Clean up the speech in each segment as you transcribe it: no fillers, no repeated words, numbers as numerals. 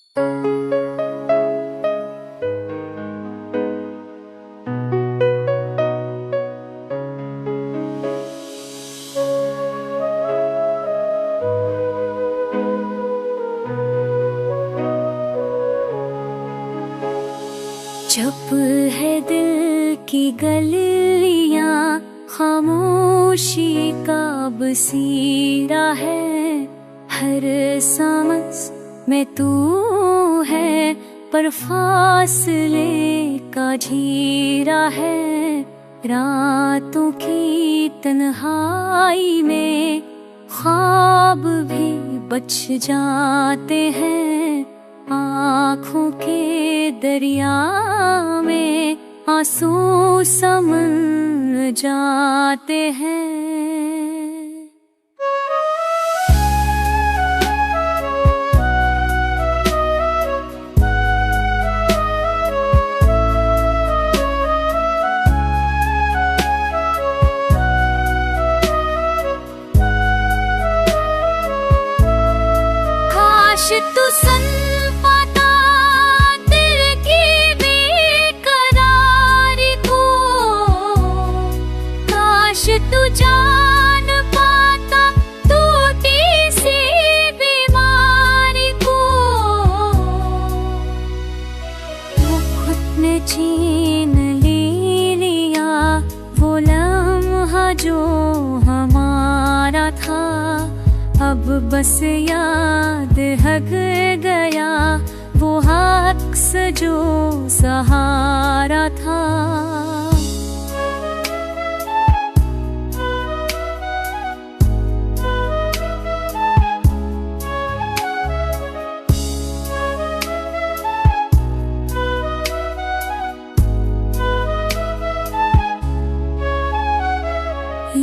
चुप है दिल की गलियां, खामोशी का बसीरा है। हर सांस में तू है, पर फासले का झीरा है। रातों की तन्हाई में ख्वाब भी बच जाते हैं। आँखों के दरिया में आंसू समन जाते हैं। काश तू सुन पाता दिल की बेकरारी को, काश तू जान पाता टूटी सी बीमारी को। वो खुद ने छीन लिया वो लम्हा जो हमारा था। अब बस याद हग गया वो अक्स जो सहारा था।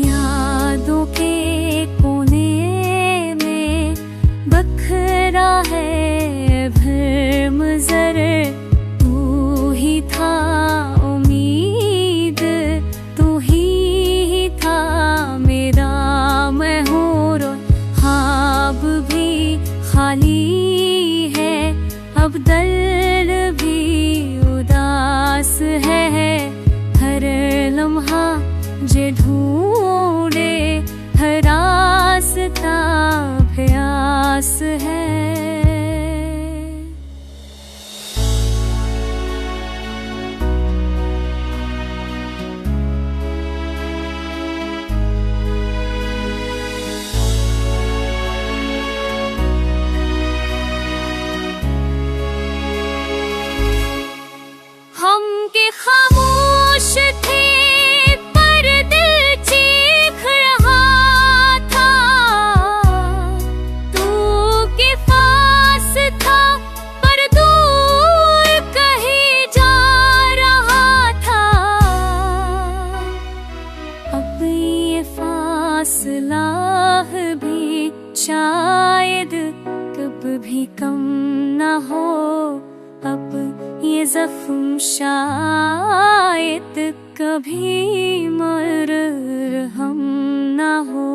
यादों के बखरा है भरम जर, तू ही था उम्मीद, तू ही था मेरा महूर। ख्वाब भी खाली है, अब दिल भी उदास है। हर लम्हा जे ढूंढे हर रास्ता प्यास है। हम के खामोश थे पर दिल चीख रहा था। तू के पास था पर दूर कहीं जा रहा था। अब ये फासला भी शायद कब भी कम ना हो। अब ये जख्म शायद कभी मरहम ना हो।